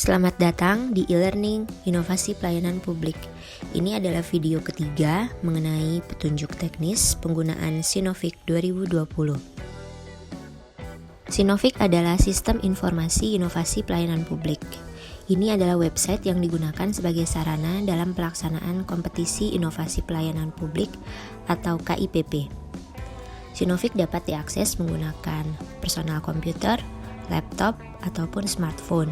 Selamat datang di e-learning Inovasi Pelayanan Publik. Ini adalah video ketiga mengenai petunjuk teknis penggunaan Sinovik 2020. Sinovik adalah Sistem Informasi Inovasi Pelayanan Publik. Ini adalah website yang digunakan sebagai sarana dalam pelaksanaan kompetisi inovasi pelayanan publik atau KIPP. Sinovik dapat diakses menggunakan personal komputer, laptop, ataupun smartphone.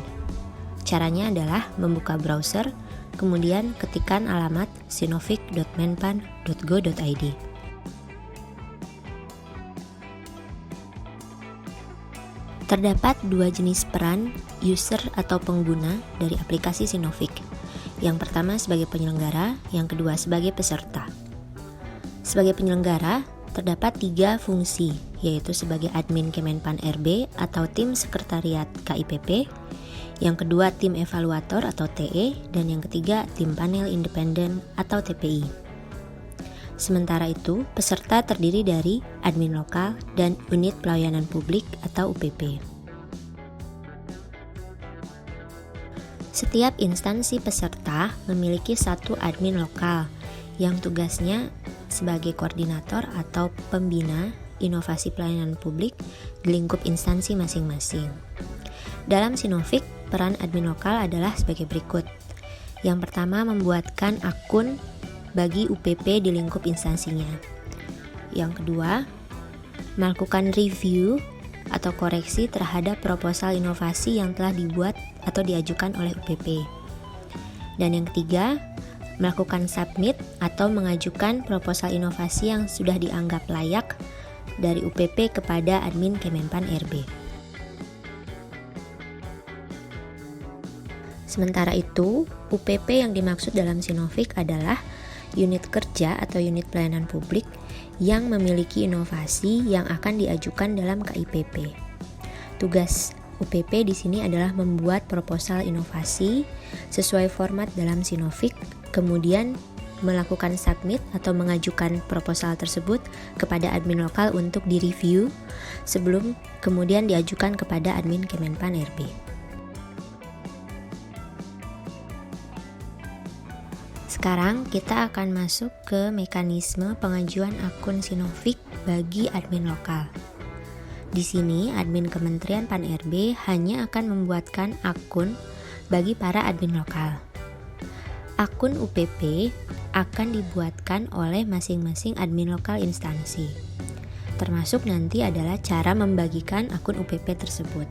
Caranya adalah membuka browser, kemudian ketikkan alamat sinovik.menpan.go.id. Terdapat dua jenis peran user atau pengguna dari aplikasi Sinovik. Yang pertama sebagai penyelenggara, yang kedua sebagai peserta. Sebagai penyelenggara, terdapat tiga fungsi, yaitu sebagai admin Kemenpan RB atau tim sekretariat KIPP, yang kedua tim evaluator atau TE, dan yang ketiga tim panel independen atau TPI. Sementara itu, peserta terdiri dari admin lokal dan unit pelayanan publik atau UPP. Setiap instansi peserta memiliki satu admin lokal yang tugasnya sebagai koordinator atau pembina inovasi pelayanan publik di lingkup instansi masing-masing. Dalam Sinovik, peran admin lokal adalah sebagai berikut. Yang pertama, membuatkan akun bagi UPP di lingkup instansinya. Yang kedua, melakukan review atau koreksi terhadap proposal inovasi yang telah dibuat atau diajukan oleh UPP. Dan yang ketiga, melakukan submit atau mengajukan proposal inovasi yang sudah dianggap layak dari UPP kepada admin Kemenpan RB. Sementara itu, UPP yang dimaksud dalam Sinovik adalah unit kerja atau unit pelayanan publik yang memiliki inovasi yang akan diajukan dalam KIPP. Tugas UPP di sini adalah membuat proposal inovasi sesuai format dalam Sinovik, kemudian melakukan submit atau mengajukan proposal tersebut kepada admin lokal untuk direview sebelum kemudian diajukan kepada admin Kemenpan RB. Sekarang kita akan masuk ke mekanisme pengajuan akun Sinovik bagi admin lokal. Di sini admin Kementerian Pan RB hanya akan membuatkan akun bagi para admin lokal. Akun UPP akan dibuatkan oleh masing-masing admin lokal instansi. Termasuk nanti adalah cara membagikan akun UPP tersebut.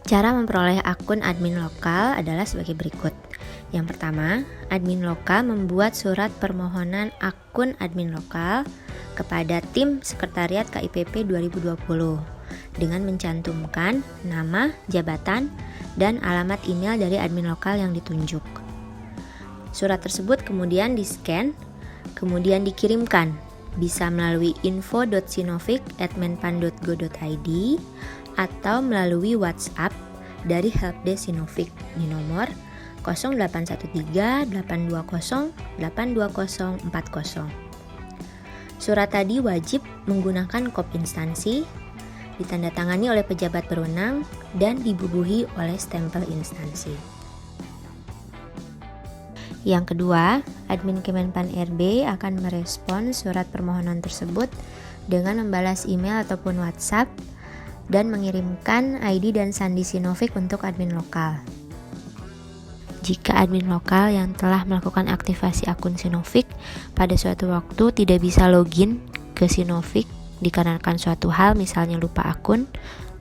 Cara memperoleh akun admin lokal adalah sebagai berikut. Yang pertama, admin lokal membuat surat permohonan akun admin lokal kepada tim sekretariat KIPP 2020 dengan mencantumkan nama, jabatan, dan alamat email dari admin lokal yang ditunjuk. Surat tersebut kemudian di-scan, kemudian dikirimkan, bisa melalui info.sinovik@menpan.go.id atau melalui WhatsApp dari Helpdesk Sinovik di nomor 0813 820 82040. Surat tadi wajib menggunakan kop instansi, ditandatangani oleh pejabat berwenang, dan dibubuhi oleh stempel instansi. Yang kedua, admin Kemenpan RB akan merespon surat permohonan tersebut dengan membalas email ataupun WhatsApp dan mengirimkan ID dan sandi Sinovik untuk admin lokal. Jika admin lokal yang telah melakukan aktivasi akun Sinovik pada suatu waktu tidak bisa login ke Sinovik dikarenakan suatu hal, misalnya lupa akun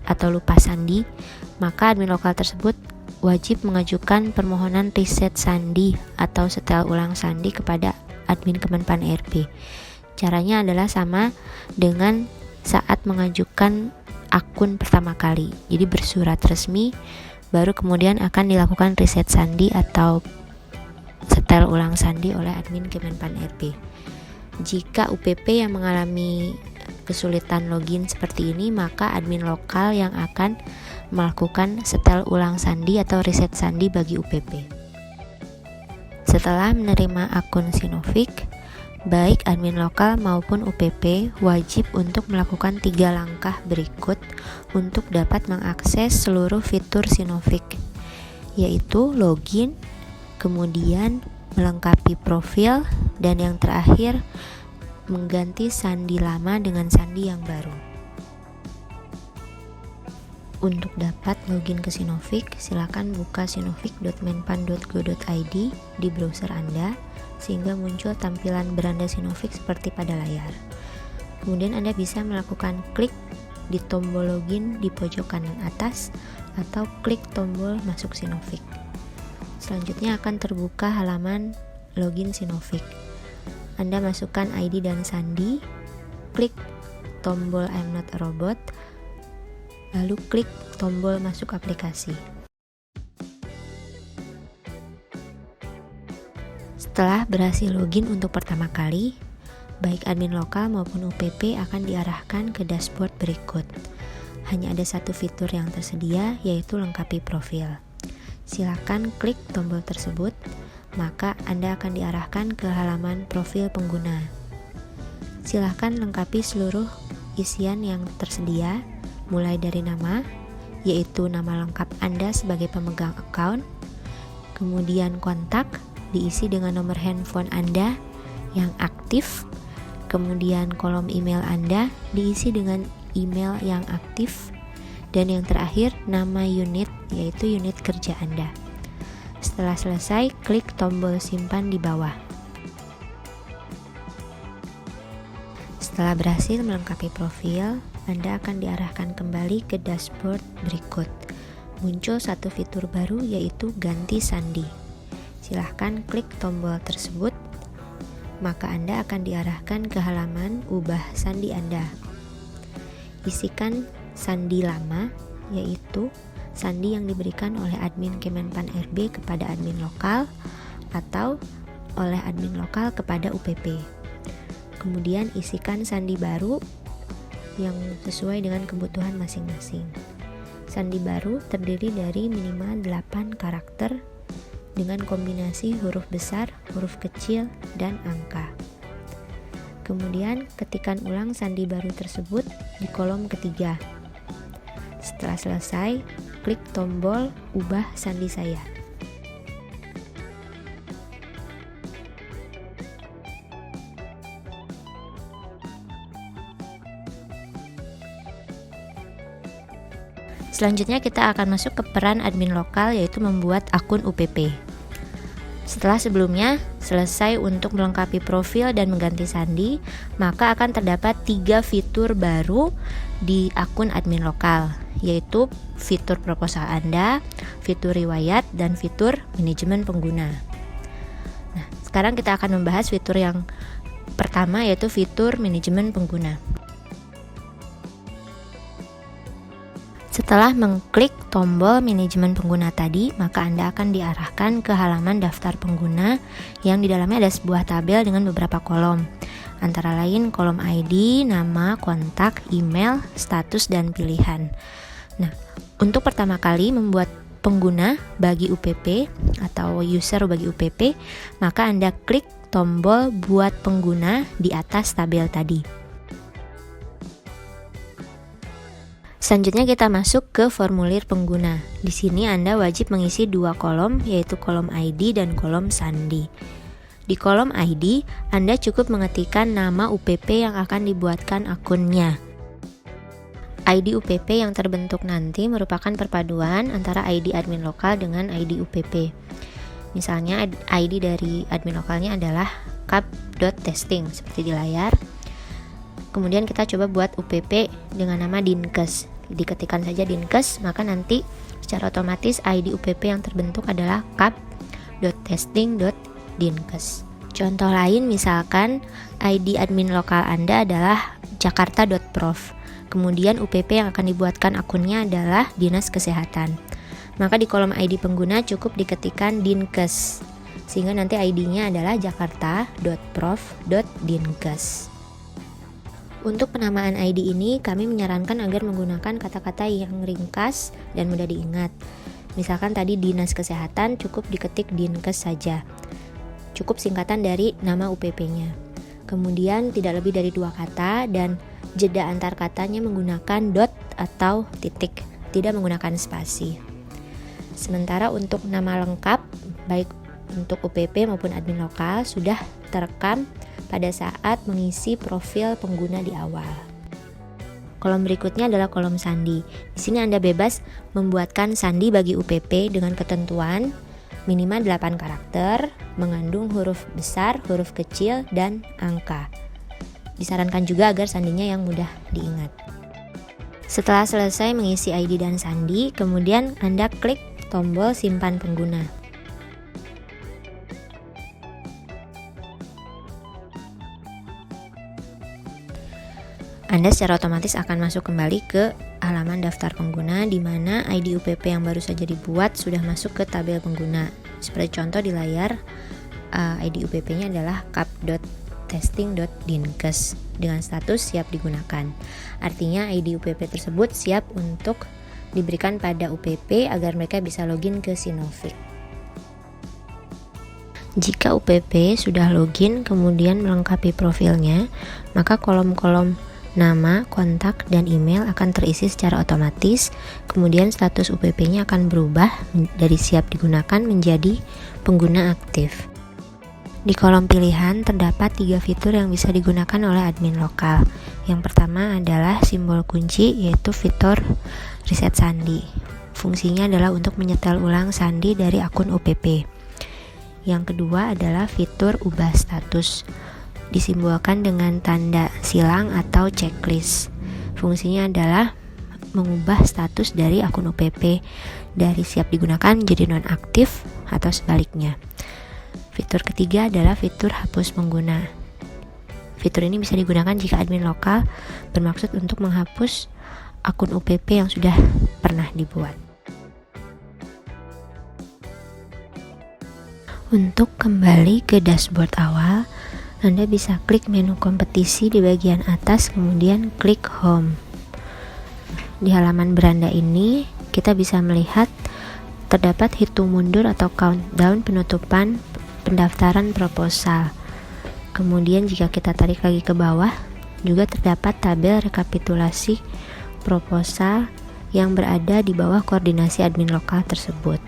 atau lupa sandi, maka admin lokal tersebut wajib mengajukan permohonan reset sandi atau setel ulang sandi kepada admin Kemenpan RB. Caranya adalah sama dengan saat mengajukan akun pertama kali. Jadi bersurat resmi, baru kemudian akan dilakukan reset sandi atau setel ulang sandi oleh admin Kemenpan RB. Jika UPP yang mengalami kesulitan login seperti ini, maka admin lokal yang akan melakukan setel ulang sandi atau reset sandi bagi UPP. Setelah menerima akun Sinovik, baik admin lokal maupun UPP wajib untuk melakukan 3 langkah berikut untuk dapat mengakses seluruh fitur Sinovik. yaitu login, kemudian melengkapi profil, dan yang terakhir mengganti sandi lama dengan sandi yang baru. Untuk dapat login ke Sinovik, silakan buka sinovik.menpan.go.id di browser Anda sehingga muncul tampilan beranda Sinovik seperti pada layar. Kemudian Anda bisa melakukan klik di tombol login di pojok kanan atas atau klik tombol masuk Sinovik. Selanjutnya akan terbuka halaman login Sinovik. Anda masukkan ID dan sandi, klik tombol I'm not a robot, lalu klik tombol masuk aplikasi. Setelah berhasil login untuk pertama kali, baik admin lokal maupun UPP akan diarahkan ke dashboard berikut. Hanya ada satu fitur yang tersedia, yaitu lengkapi profil. Silakan klik tombol tersebut, maka Anda akan diarahkan ke halaman profil pengguna. Silakan lengkapi seluruh isian yang tersedia, mulai dari nama, yaitu nama lengkap Anda sebagai pemegang account, kemudian kontak, diisi dengan nomor handphone Anda yang aktif, kemudian kolom email Anda diisi dengan email yang aktif, dan yang terakhir nama unit, yaitu unit kerja Anda. Setelah selesai, klik tombol simpan di bawah. Setelah berhasil melengkapi profil, Anda akan diarahkan kembali ke dashboard berikut. Muncul satu fitur baru, yaitu ganti sandi. Silahkan klik tombol tersebut, maka Anda akan diarahkan ke halaman ubah sandi Anda. Isikan sandi lama, yaitu sandi yang diberikan oleh admin Kemenpan RB kepada admin lokal atau oleh admin lokal kepada UPP. Kemudian isikan sandi baru yang sesuai dengan kebutuhan masing-masing. Sandi baru terdiri dari minimal 8 karakter dengan kombinasi huruf besar, huruf kecil, dan angka. Kemudian ketikkan ulang sandi baru tersebut di kolom ketiga. Setelah selesai, klik tombol ubah sandi saya. Selanjutnya kita akan masuk ke peran admin lokal, yaitu membuat akun UPP. Setelah sebelumnya selesai untuk melengkapi profil dan mengganti sandi, maka akan terdapat 3 fitur baru di akun admin lokal, yaitu fitur proposal Anda, fitur riwayat, dan fitur manajemen pengguna. Nah, sekarang kita akan membahas fitur yang pertama, yaitu fitur manajemen pengguna. Setelah mengklik tombol manajemen pengguna tadi, maka Anda akan diarahkan ke halaman daftar pengguna yang di dalamnya ada sebuah tabel dengan beberapa kolom. Antara lain kolom ID, nama, kontak, email, status, dan pilihan. Nah, untuk pertama kali membuat pengguna bagi UPP atau user bagi UPP, maka Anda klik tombol buat pengguna di atas tabel tadi. Selanjutnya kita masuk ke formulir pengguna. Di sini Anda wajib mengisi 2 kolom, yaitu kolom ID dan kolom sandi. Di kolom ID, Anda cukup mengetikkan nama UPP yang akan dibuatkan akunnya. ID UPP yang terbentuk nanti merupakan perpaduan antara ID admin lokal dengan ID UPP. Misalnya ID dari admin lokalnya adalah cup.testing seperti di layar. Kemudian kita coba buat UPP dengan nama Dinkes. Diketikkan saja Dinkes, maka nanti secara otomatis ID UPP yang terbentuk adalah cup.testing.dinkes. Contoh lain misalkan ID admin lokal Anda adalah jakarta.prof. Kemudian UPP yang akan dibuatkan akunnya adalah Dinas Kesehatan. Maka di kolom ID pengguna cukup diketikkan Dinkes, sehingga nanti ID-nya adalah jakarta.prof.dinkes. Untuk penamaan ID ini, kami menyarankan agar menggunakan kata-kata yang ringkas dan mudah diingat. Misalkan tadi Dinas Kesehatan, cukup diketik Dinkes saja. Cukup singkatan dari nama UPP-nya. Kemudian tidak lebih dari 2 kata dan jeda antar katanya menggunakan dot atau titik, tidak menggunakan spasi. Sementara untuk nama lengkap, baik untuk UPP maupun admin lokal, sudah terekam pada saat mengisi profil pengguna di awal. Kolom berikutnya adalah kolom sandi. Di sini Anda bebas membuatkan sandi bagi UPP dengan ketentuan minimal 8 karakter, mengandung huruf besar, huruf kecil, dan angka. Disarankan juga agar sandinya yang mudah diingat. Setelah selesai mengisi ID dan sandi, kemudian Anda klik tombol simpan pengguna. Anda secara otomatis akan masuk kembali ke halaman daftar pengguna di mana ID UPP yang baru saja dibuat sudah masuk ke tabel pengguna. Seperti contoh di layar, ID UPP-nya adalah kap.testing.dinkes dengan status siap digunakan. Artinya ID UPP tersebut siap untuk diberikan pada UPP agar mereka bisa login ke Sinovik. Jika UPP sudah login kemudian melengkapi profilnya, maka kolom-kolom nama, kontak, dan email akan terisi secara otomatis. Kemudian status UPP-nya akan berubah dari siap digunakan menjadi pengguna aktif. Di kolom pilihan terdapat 3 fitur yang bisa digunakan oleh admin lokal. Yang pertama adalah simbol kunci, yaitu fitur reset sandi. Fungsinya adalah untuk menyetel ulang sandi dari akun UPP. Yang kedua adalah fitur ubah status, disimbolkan dengan tanda silang atau checklist. Fungsinya adalah mengubah status dari akun UPP dari siap digunakan menjadi nonaktif atau sebaliknya. Fitur ketiga adalah fitur hapus pengguna. Fitur ini bisa digunakan jika admin lokal bermaksud untuk menghapus akun UPP yang sudah pernah dibuat. Untuk kembali ke dashboard awal, Anda bisa klik menu kompetisi di bagian atas, kemudian klik home. Di halaman beranda ini, kita bisa melihat terdapat hitung mundur atau countdown penutupan pendaftaran proposal. Kemudian jika kita tarik lagi ke bawah, juga terdapat tabel rekapitulasi proposal yang berada di bawah koordinasi admin lokal tersebut.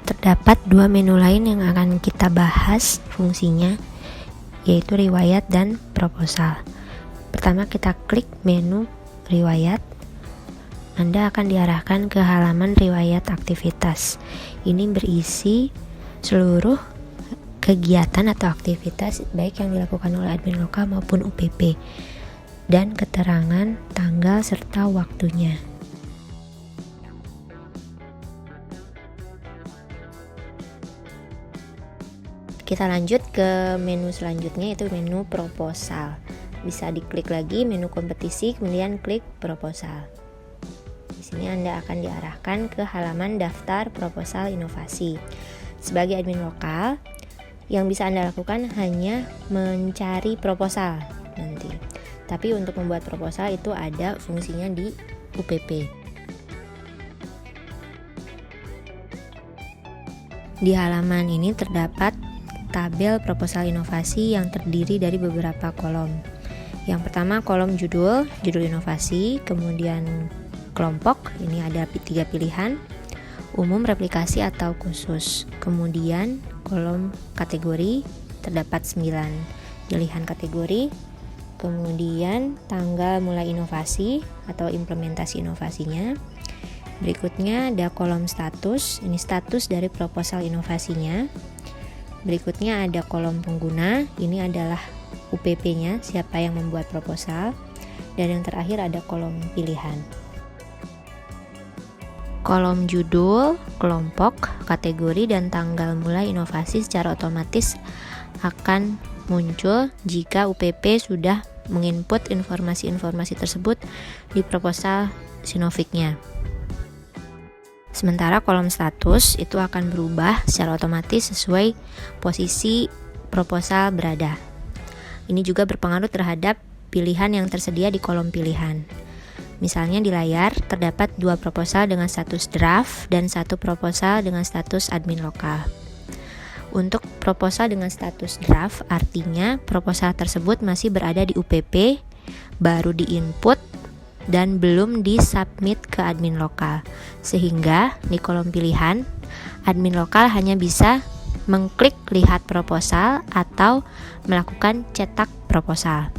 Terdapat 2 menu lain yang akan kita bahas fungsinya, yaitu riwayat dan proposal. Pertama kita klik menu riwayat. Anda akan diarahkan ke halaman riwayat aktivitas. Ini berisi seluruh kegiatan atau aktivitas baik yang dilakukan oleh admin lokal maupun UPP dan keterangan tanggal serta waktunya. Kita lanjut ke menu selanjutnya, yaitu menu proposal. Bisa diklik lagi menu kompetisi, kemudian klik proposal. Di sini Anda akan diarahkan ke halaman daftar proposal inovasi. Sebagai admin lokal, yang bisa Anda lakukan hanya mencari proposal nanti. Tapi untuk membuat proposal itu ada fungsinya di UPP. Di halaman ini terdapat tabel proposal inovasi yang terdiri dari beberapa kolom. Yang pertama kolom judul inovasi, kemudian kelompok, ini ada 3 pilihan, umum, replikasi, atau khusus. Kemudian kolom kategori, terdapat 9 pilihan kategori. Kemudian tanggal mulai inovasi atau implementasi inovasinya. Berikutnya ada kolom status, ini status dari proposal inovasinya. Berikutnya ada kolom pengguna, ini adalah UPP-nya, siapa yang membuat proposal. Dan yang terakhir ada kolom pilihan. Kolom judul, kelompok, kategori, dan tanggal mulai inovasi secara otomatis akan muncul jika UPP sudah menginput informasi-informasi tersebut di proposal Sinoviknya. Sementara kolom status itu akan berubah secara otomatis sesuai posisi proposal berada. Ini juga berpengaruh terhadap pilihan yang tersedia di kolom pilihan. Misalnya di layar terdapat 2 proposal dengan status draft dan 1 proposal dengan status admin lokal. Untuk proposal dengan status draft artinya proposal tersebut masih berada di UPP, baru diinput dan belum disubmit ke admin lokal. Sehingga di kolom pilihan, admin lokal hanya bisa mengklik lihat proposal atau melakukan cetak proposal.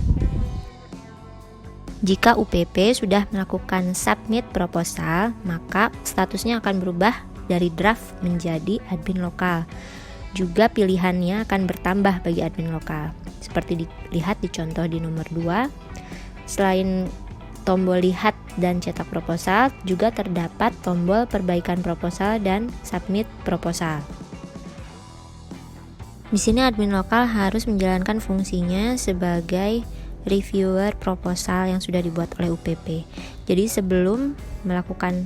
Jika UPP sudah melakukan submit proposal, maka statusnya akan berubah dari draft menjadi admin lokal. Juga pilihannya akan bertambah bagi admin lokal. Seperti dilihat di contoh di nomor 2, selain tombol lihat dan cetak proposal, juga terdapat tombol perbaikan proposal dan submit proposal. Di sini admin lokal harus menjalankan fungsinya sebagai reviewer proposal yang sudah dibuat oleh UPP. Jadi sebelum melakukan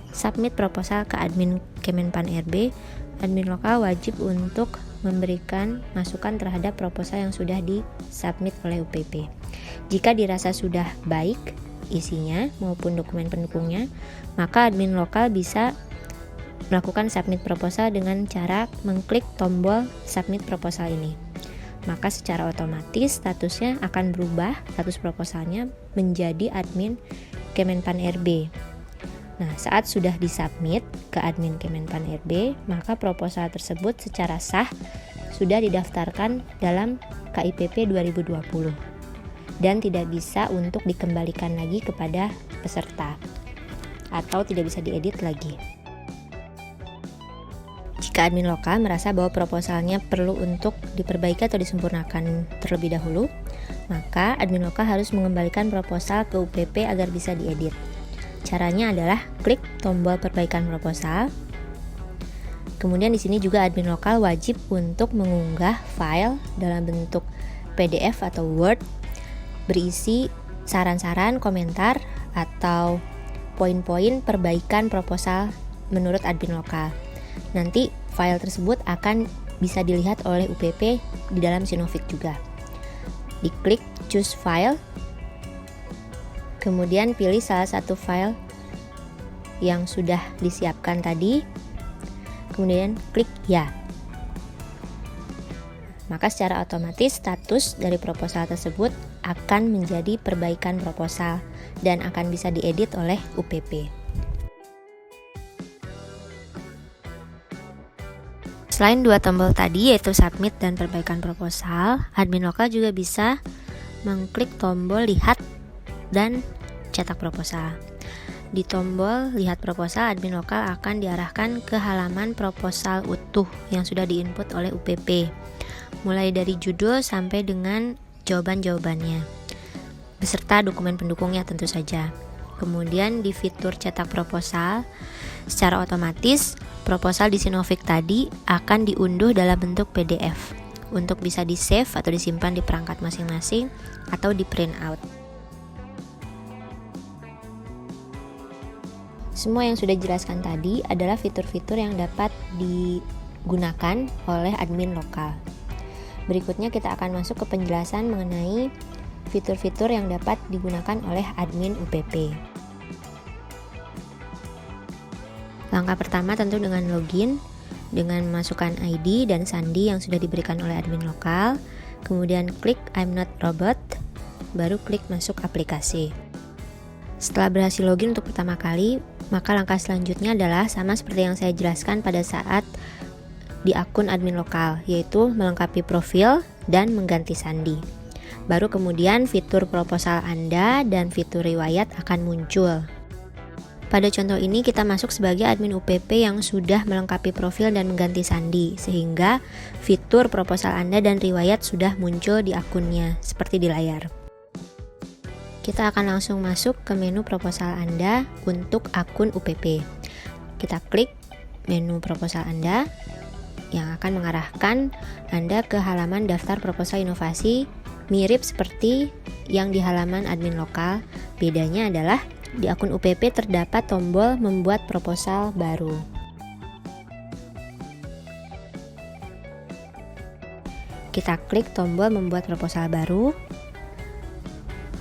submit proposal ke admin Kemenpan RB, admin lokal wajib untuk memberikan masukan terhadap proposal yang sudah disubmit oleh UPP. Jika dirasa sudah baik isinya maupun dokumen pendukungnya, maka admin lokal bisa melakukan submit proposal dengan cara mengklik tombol submit proposal ini. Maka secara otomatis statusnya akan berubah, status proposalnya menjadi admin Kemenpan RB. Nah, saat sudah disubmit ke admin Kemenpan RB, maka proposal tersebut secara sah sudah didaftarkan dalam KIPP 2020 dan tidak bisa untuk dikembalikan lagi kepada peserta atau tidak bisa diedit lagi. Jika admin lokal merasa bahwa proposalnya perlu untuk diperbaiki atau disempurnakan terlebih dahulu, maka admin lokal harus mengembalikan proposal ke UPP agar bisa diedit. Caranya adalah klik tombol perbaikan proposal. Kemudian di sini juga admin lokal wajib untuk mengunggah file dalam bentuk PDF atau Word berisi saran-saran, komentar, atau poin-poin perbaikan proposal menurut admin lokal. Nanti file tersebut akan bisa dilihat oleh UPP di dalam Sinovik juga. Diklik choose file, kemudian pilih salah satu file yang sudah disiapkan tadi, kemudian klik ya. Maka secara otomatis status dari proposal tersebut akan menjadi perbaikan proposal dan akan bisa diedit oleh UPP. Selain dua tombol tadi yaitu submit dan perbaikan proposal, admin lokal juga bisa mengklik tombol lihat dan cetak proposal. Di tombol lihat proposal, admin lokal akan diarahkan ke halaman proposal utuh yang sudah diinput oleh UPP, mulai dari judul sampai dengan jawaban-jawabannya, beserta dokumen pendukungnya tentu saja. Kemudian di fitur cetak proposal, secara otomatis proposal di Sinovik tadi akan diunduh dalam bentuk PDF untuk bisa di-save atau disimpan di perangkat masing-masing atau di print out. Semua yang sudah dijelaskan tadi adalah fitur-fitur yang dapat digunakan oleh admin lokal. Berikutnya kita akan masuk ke penjelasan mengenai fitur-fitur yang dapat digunakan oleh admin UPP. Langkah pertama tentu dengan login, dengan masukkan ID dan sandi yang sudah diberikan oleh admin lokal, kemudian klik I'm not robot, baru klik masuk aplikasi. Setelah berhasil login untuk pertama kali, maka langkah selanjutnya adalah sama seperti yang saya jelaskan pada saat di akun admin lokal, yaitu melengkapi profil dan mengganti sandi. Baru kemudian fitur proposal Anda dan fitur riwayat akan muncul. Pada contoh ini kita masuk sebagai admin UPP yang sudah melengkapi profil dan mengganti sandi, sehingga fitur proposal Anda dan riwayat sudah muncul di akunnya, seperti di layar. Kita akan langsung masuk ke menu proposal Anda untuk akun UPP. Kita klik menu proposal Anda yang akan mengarahkan Anda ke halaman daftar proposal inovasi, mirip seperti yang di halaman admin lokal. Bedanya adalah di akun UPP terdapat tombol membuat proposal baru. Kita klik tombol membuat proposal baru.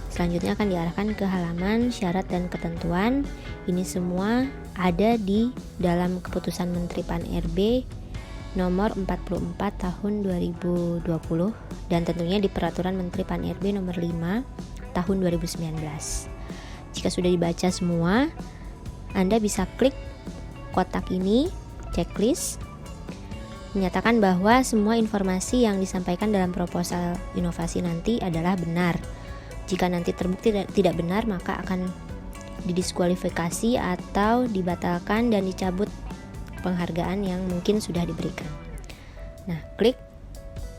Selanjutnya akan diarahkan ke halaman syarat dan ketentuan. Ini semua ada di dalam keputusan Menteri Pan RB nomor 44 tahun 2020 dan tentunya di peraturan Menteri Pan RB nomor 5 tahun 2019. Jika sudah dibaca semua, Anda bisa klik kotak ini, checklist, menyatakan bahwa semua informasi yang disampaikan dalam proposal inovasi nanti adalah benar. Jika nanti terbukti tidak benar, maka akan didiskualifikasi atau dibatalkan dan dicabut penghargaan yang mungkin sudah diberikan. Nah, klik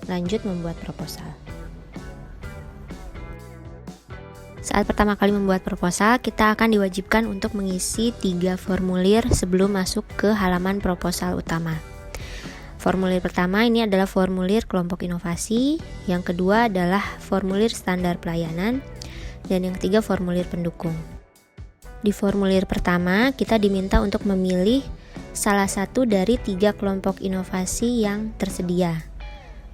lanjut membuat proposal. Saat pertama kali membuat proposal, kita akan diwajibkan untuk mengisi 3 formulir sebelum masuk ke halaman proposal utama. Formulir pertama ini adalah formulir kelompok inovasi, yang kedua adalah formulir standar pelayanan, dan yang ketiga formulir pendukung. Di formulir pertama, kita diminta untuk memilih salah satu dari 3 kelompok inovasi yang tersedia,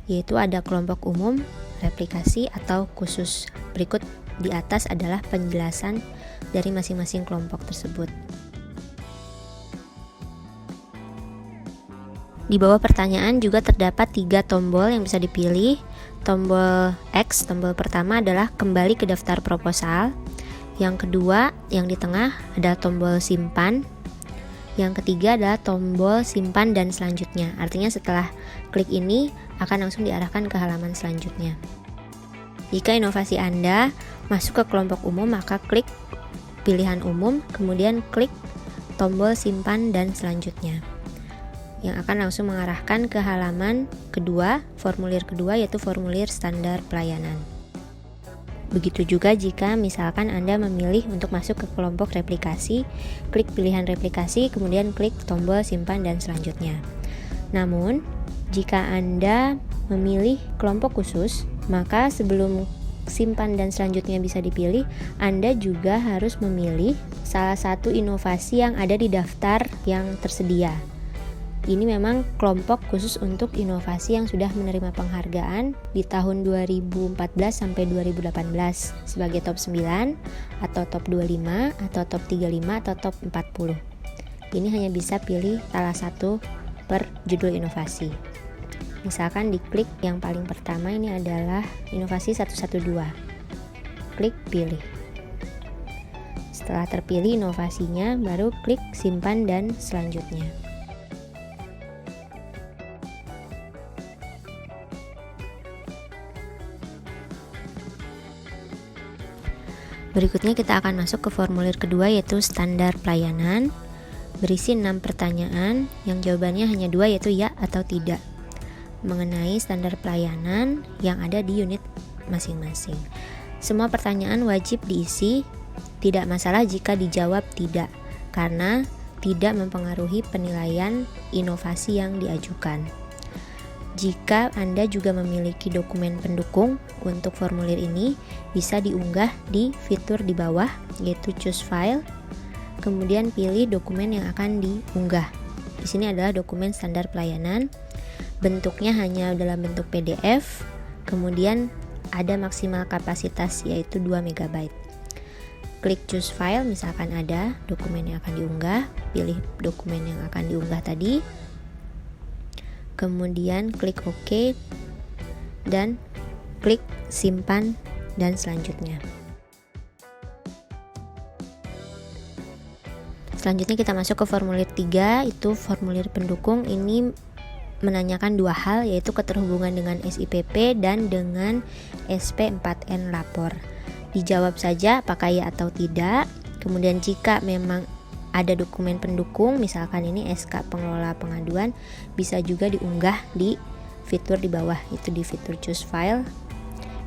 yaitu ada kelompok umum, replikasi, atau khusus. Berikut di atas adalah penjelasan dari masing-masing kelompok tersebut. Di bawah pertanyaan juga terdapat 3 tombol yang bisa dipilih. Tombol X, tombol pertama adalah kembali ke daftar proposal. Yang kedua, yang di tengah adalah tombol simpan. Yang ketiga adalah tombol simpan dan selanjutnya. Artinya setelah klik ini akan langsung diarahkan ke halaman selanjutnya. Jika inovasi Anda masuk ke kelompok umum, maka klik pilihan umum, kemudian klik tombol simpan dan selanjutnya, yang akan langsung mengarahkan ke halaman kedua, formulir kedua, yaitu formulir standar pelayanan. Begitu juga jika misalkan Anda memilih untuk masuk ke kelompok replikasi, klik pilihan replikasi, kemudian klik tombol simpan dan selanjutnya. Namun, jika Anda memilih kelompok khusus, maka sebelum simpan dan selanjutnya bisa dipilih, Anda juga harus memilih salah satu inovasi yang ada di daftar yang tersedia. Ini memang kelompok khusus untuk inovasi yang sudah menerima penghargaan di tahun 2014 sampai 2018 sebagai top 9 atau top 25 atau top 35 atau top 40. Ini hanya bisa pilih salah satu per judul inovasi. Misalkan diklik yang paling pertama, ini adalah inovasi 112. Klik pilih. Setelah terpilih inovasinya, baru klik simpan dan selanjutnya. Berikutnya kita akan masuk ke formulir kedua, yaitu standar pelayanan. Berisi 6 pertanyaan yang jawabannya hanya 2, yaitu ya atau tidak, mengenai standar pelayanan yang ada di unit masing-masing. Semua pertanyaan wajib diisi, tidak masalah jika dijawab tidak, karena tidak mempengaruhi penilaian inovasi yang diajukan. Jika Anda juga memiliki dokumen pendukung untuk formulir ini, bisa diunggah di fitur di bawah, yaitu choose file, kemudian pilih dokumen yang akan diunggah. Di sini adalah dokumen standar pelayanan, bentuknya hanya dalam bentuk PDF, kemudian ada maksimal kapasitas yaitu 2 MB. Klik choose file, misalkan ada dokumen yang akan diunggah, pilih dokumen yang akan diunggah tadi, kemudian klik OK dan klik simpan dan selanjutnya. Selanjutnya kita masuk ke formulir 3, itu formulir pendukung. Ini menanyakan 2 hal, yaitu keterhubungan dengan SIPP dan dengan SP4N lapor. Dijawab saja apakah ya atau tidak. Kemudian jika memang ada dokumen pendukung, misalkan ini SK pengelola pengaduan, bisa juga diunggah di fitur di bawah, itu di fitur choose file,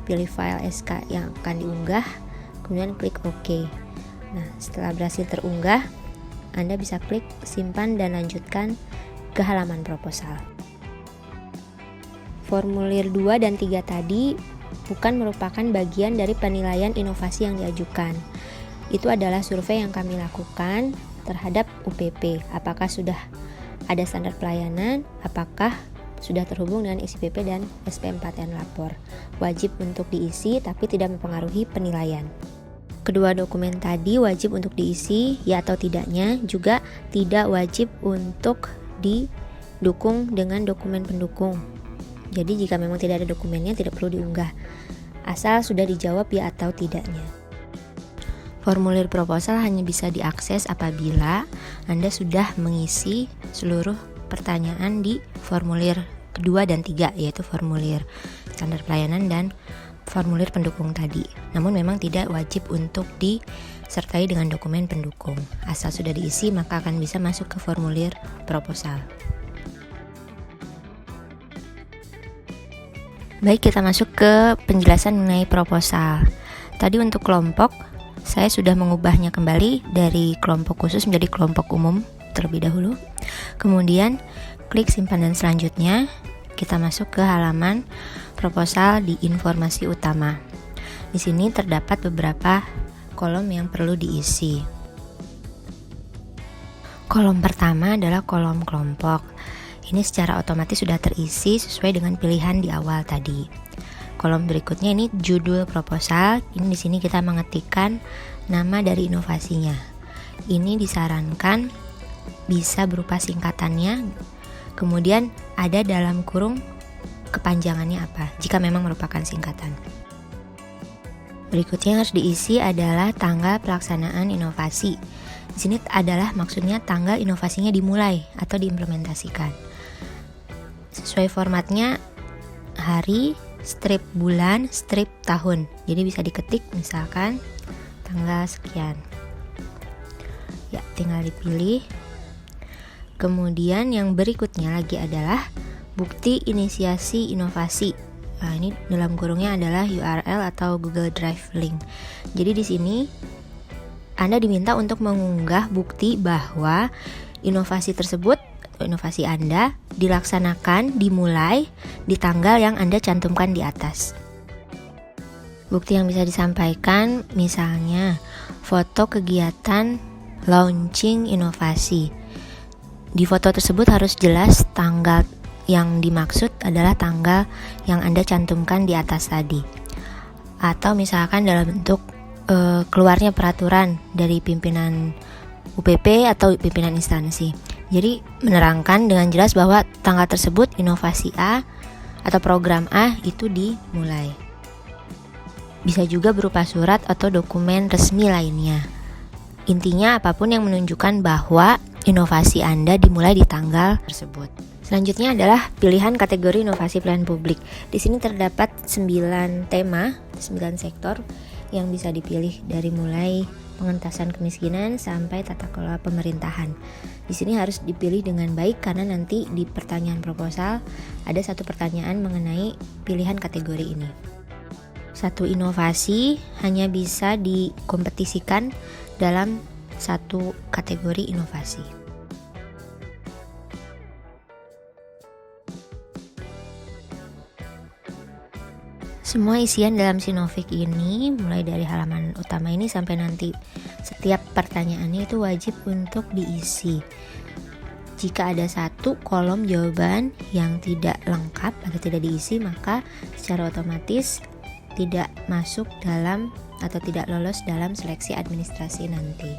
pilih file SK yang akan diunggah, kemudian klik OK. Nah, setelah berhasil terunggah, Anda bisa klik simpan dan lanjutkan ke halaman proposal. Formulir 2 dan 3 tadi bukan merupakan bagian dari penilaian inovasi yang diajukan. Itu adalah survei yang kami lakukan terhadap UPP, apakah sudah ada standar pelayanan, apakah sudah terhubung dengan SIPP dan SP4N lapor. Wajib untuk diisi tapi tidak mempengaruhi penilaian. Kedua dokumen tadi wajib untuk diisi, ya atau tidaknya juga tidak wajib untuk didukung dengan dokumen pendukung. Jadi jika memang tidak ada dokumennya tidak perlu diunggah, asal sudah dijawab ya atau tidaknya. Formulir proposal hanya bisa diakses apabila Anda sudah mengisi seluruh pertanyaan di formulir kedua dan 3, yaitu formulir standar pelayanan dan formulir pendukung tadi. Namun memang tidak wajib untuk disertai dengan dokumen pendukung. Asal sudah diisi maka akan bisa masuk ke formulir proposal. Baik, kita masuk ke penjelasan mengenai proposal. Tadi untuk kelompok, saya sudah mengubahnya kembali dari kelompok khusus menjadi kelompok umum terlebih dahulu. Kemudian klik simpan dan selanjutnya kita masuk ke halaman proposal di informasi utama. Di sini terdapat beberapa kolom yang perlu diisi. Kolom pertama adalah kolom kelompok. Ini secara otomatis sudah terisi sesuai dengan pilihan di awal tadi. Kolom berikutnya ini judul proposal. Ini di sini kita mengetikkan nama dari inovasinya. Ini disarankan bisa berupa singkatannya. Kemudian ada dalam kurung kepanjangannya apa, jika memang merupakan singkatan. Berikutnya yang harus diisi adalah tanggal pelaksanaan inovasi. Di sini adalah maksudnya tanggal inovasinya dimulai atau diimplementasikan. Sesuai formatnya hari, strip bulan, strip tahun. Jadi bisa diketik misalkan tanggal sekian. Ya, tinggal dipilih. Kemudian yang berikutnya lagi adalah bukti inisiasi inovasi. Nah, ini dalam kurungnya adalah URL atau Google Drive link. Jadi di sini Anda diminta untuk mengunggah bukti bahwa inovasi tersebut, inovasi Anda dilaksanakan, dimulai di tanggal yang Anda cantumkan di atas. Bukti yang bisa disampaikan misalnya foto kegiatan launching inovasi. Di foto tersebut harus jelas tanggal yang dimaksud adalah tanggal yang Anda cantumkan di atas tadi. Atau misalkan dalam bentuk keluarnya peraturan dari pimpinan UPP atau pimpinan instansi. Jadi menerangkan dengan jelas bahwa tanggal tersebut inovasi A atau program A itu dimulai. Bisa juga berupa surat atau dokumen resmi lainnya. Intinya apapun yang menunjukkan bahwa inovasi Anda dimulai di tanggal tersebut. Selanjutnya adalah pilihan kategori inovasi pelayanan publik. Di sini terdapat 9 tema, 9 sektor yang bisa dipilih dari mulai pengentasan kemiskinan sampai tata kelola pemerintahan. Di sini harus dipilih dengan baik karena nanti di pertanyaan proposal ada satu pertanyaan mengenai pilihan kategori ini. Satu inovasi hanya bisa dikompetisikan dalam satu kategori inovasi. Semua isian dalam Sinovik ini mulai dari halaman utama ini sampai nanti setiap pertanyaannya itu wajib untuk diisi. Jika ada satu kolom jawaban yang tidak lengkap atau tidak diisi, maka secara otomatis tidak masuk dalam atau tidak lolos dalam seleksi administrasi nanti.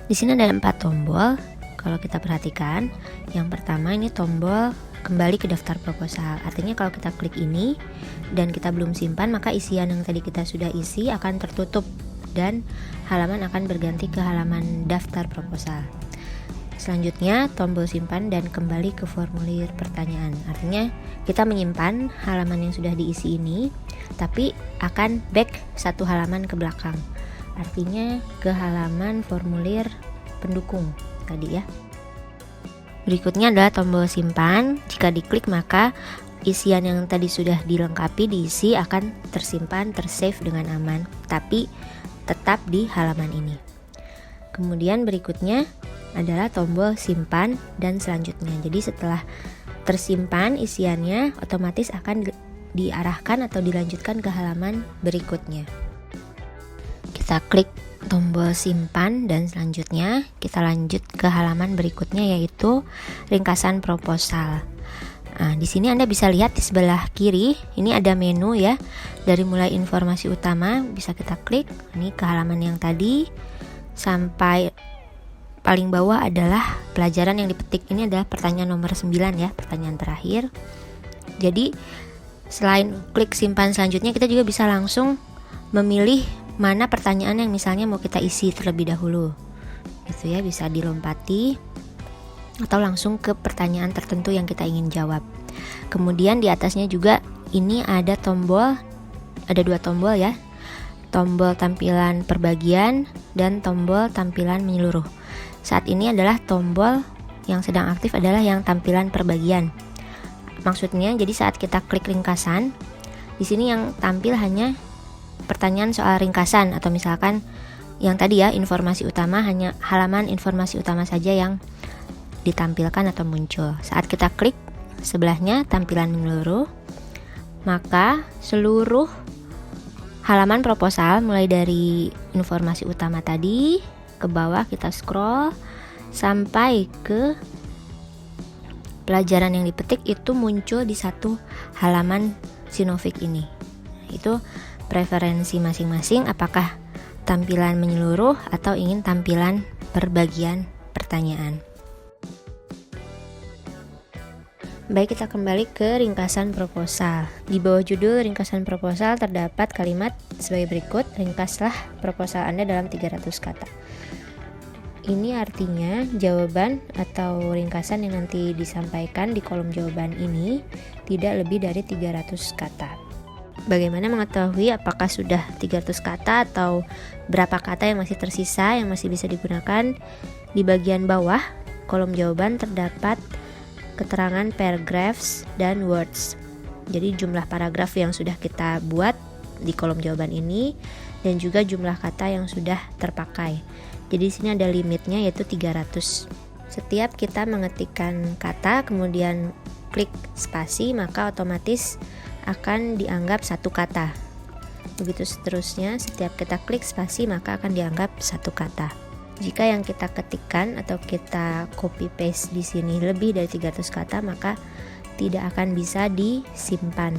Di sini ada 4 tombol. Kalau kita perhatikan, yang pertama ini tombol kembali ke daftar proposal. Artinya kalau kita klik ini dan kita belum simpan, maka isian yang tadi kita sudah isi akan tertutup dan halaman akan berganti ke halaman daftar proposal. Selanjutnya tombol simpan dan kembali ke formulir pertanyaan. Artinya kita menyimpan halaman yang sudah diisi ini, tapi akan back satu halaman ke belakang. Artinya ke halaman formulir pendukung tadi ya. Berikutnya adalah tombol simpan. Jika diklik maka isian yang tadi sudah dilengkapi diisi akan tersimpan, tersave dengan aman, tapi tetap di halaman ini. Kemudian berikutnya adalah tombol simpan dan selanjutnya. Jadi setelah tersimpan isiannya otomatis akan diarahkan atau dilanjutkan ke halaman berikutnya. Kita klik tombol simpan dan selanjutnya kita lanjut ke halaman berikutnya yaitu ringkasan proposal. Nah, di sini Anda bisa lihat di sebelah kiri ini ada menu ya. Dari mulai informasi utama bisa kita klik ini ke halaman yang tadi sampai paling bawah adalah pelajaran yang dipetik. Ini adalah pertanyaan nomor 9 ya, pertanyaan terakhir. Jadi selain klik simpan selanjutnya kita juga bisa langsung memilih mana pertanyaan yang misalnya mau kita isi terlebih dahulu. Gitu ya, bisa dilompati atau langsung ke pertanyaan tertentu yang kita ingin jawab. Kemudian di atasnya juga ini ada tombol, ada 2 tombol ya. Tombol tampilan perbagian dan tombol tampilan menyeluruh. Saat ini adalah tombol yang sedang aktif adalah yang tampilan perbagian. Maksudnya jadi saat kita klik ringkasan, di sini yang tampil hanya pertanyaan soal ringkasan, atau misalkan yang tadi ya, informasi utama, hanya halaman informasi utama saja yang ditampilkan atau muncul. Saat kita klik sebelahnya tampilan menyeluruh, maka seluruh halaman proposal mulai dari informasi utama tadi ke bawah kita scroll sampai ke pelajaran yang dipetik itu muncul di satu halaman Sinovik ini. Itu preferensi masing-masing, apakah tampilan menyeluruh atau ingin tampilan perbagian pertanyaan. Baik, kita kembali ke ringkasan proposal. Di bawah judul ringkasan proposal terdapat kalimat sebagai berikut, ringkaslah proposal Anda dalam 300 kata. Ini artinya jawaban atau ringkasan yang nanti disampaikan di kolom jawaban ini tidak lebih dari 300 kata. Bagaimana mengetahui apakah sudah 300 kata atau berapa kata yang masih tersisa yang masih bisa digunakan? Di bagian bawah kolom jawaban terdapat keterangan paragraphs dan words. Jadi jumlah paragraf yang sudah kita buat di kolom jawaban ini dan juga jumlah kata yang sudah terpakai. Jadi di sini ada limitnya yaitu 300. Setiap kita mengetikkan kata kemudian klik spasi, maka otomatis akan dianggap satu kata. Begitu seterusnya, setiap kita klik spasi maka akan dianggap satu kata. Jika yang kita ketikkan atau kita copy paste di sini lebih dari 300 kata, maka tidak akan bisa disimpan.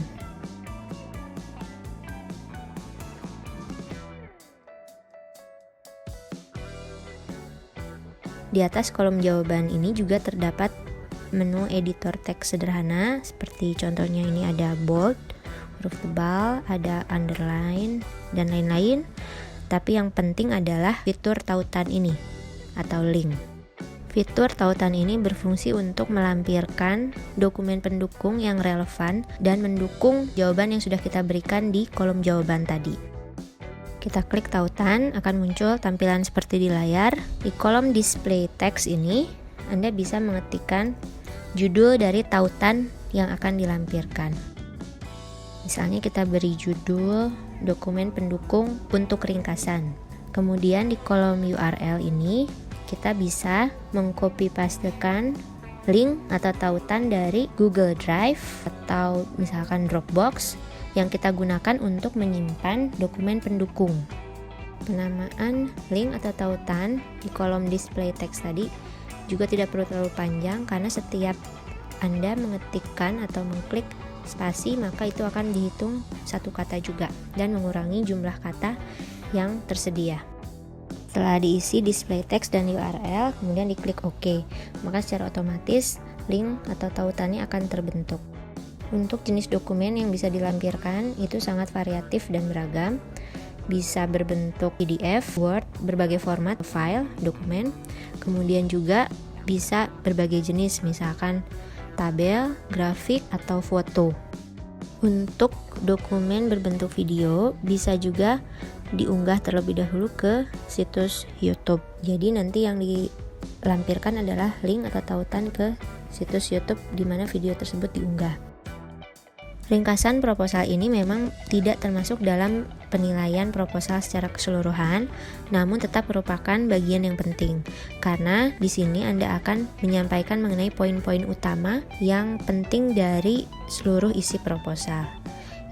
Di atas kolom jawaban ini juga terdapat menu editor teks sederhana, seperti contohnya ini ada bold, huruf tebal, ada underline, dan lain-lain. Tapi yang penting adalah fitur tautan ini atau link. Fitur tautan ini berfungsi untuk melampirkan dokumen pendukung yang relevan dan mendukung jawaban yang sudah kita berikan di kolom jawaban tadi. Kita klik tautan, akan muncul tampilan seperti di layar. Di kolom display text ini, Anda bisa mengetikkan judul dari tautan yang akan dilampirkan. Misalnya kita beri judul dokumen pendukung untuk ringkasan. Kemudian di kolom URL ini kita bisa mengcopy pastekan link atau tautan dari Google Drive atau misalkan Dropbox yang kita gunakan untuk menyimpan dokumen pendukung. Penamaan link atau tautan di kolom display text tadi juga tidak perlu terlalu panjang karena setiap Anda mengetikkan atau mengklik spasi maka itu akan dihitung satu kata juga dan mengurangi jumlah kata yang tersedia. Setelah diisi display text dan URL, kemudian diklik OK, maka secara otomatis link atau tautannya akan terbentuk. Untuk jenis dokumen yang bisa dilampirkan itu sangat variatif dan beragam, bisa berbentuk PDF, Word, berbagai format file, dokumen, kemudian juga bisa berbagai jenis, misalkan tabel, grafik, atau foto. Untuk dokumen berbentuk video bisa juga diunggah terlebih dahulu ke situs YouTube. Jadi nanti yang dilampirkan adalah link atau tautan ke situs YouTube di mana video tersebut diunggah. Ringkasan proposal ini memang tidak termasuk dalam penilaian proposal secara keseluruhan, namun tetap merupakan bagian yang penting karena di sini Anda akan menyampaikan mengenai poin-poin utama yang penting dari seluruh isi proposal.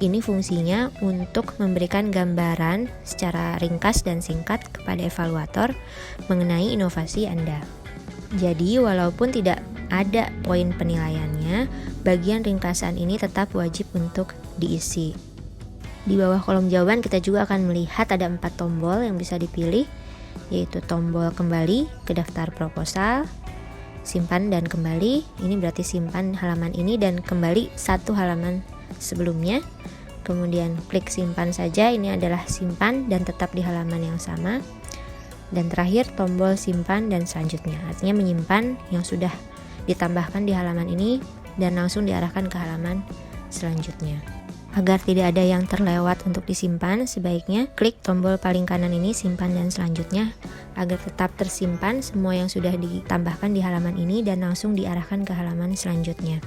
Ini fungsinya untuk memberikan gambaran secara ringkas dan singkat kepada evaluator mengenai inovasi Anda. Jadi, walaupun tidak ada poin penilaiannya, bagian ringkasan ini tetap wajib untuk diisi. Di bawah kolom jawaban kita juga akan melihat ada 4 tombol yang bisa dipilih, yaitu tombol kembali ke daftar proposal, simpan dan kembali, ini berarti simpan halaman ini dan kembali satu halaman sebelumnya. kemudian klik simpan saja. Ini adalah simpan dan tetap di halaman yang sama. Dan terakhir tombol simpan dan selanjutnya, artinya menyimpan yang sudah ditambahkan di halaman ini dan langsung diarahkan ke halaman selanjutnya. Agar tidak ada yang terlewat untuk disimpan, sebaiknya klik tombol paling kanan ini simpan dan selanjutnya agar tetap tersimpan semua yang sudah ditambahkan di halaman ini dan langsung diarahkan ke halaman selanjutnya.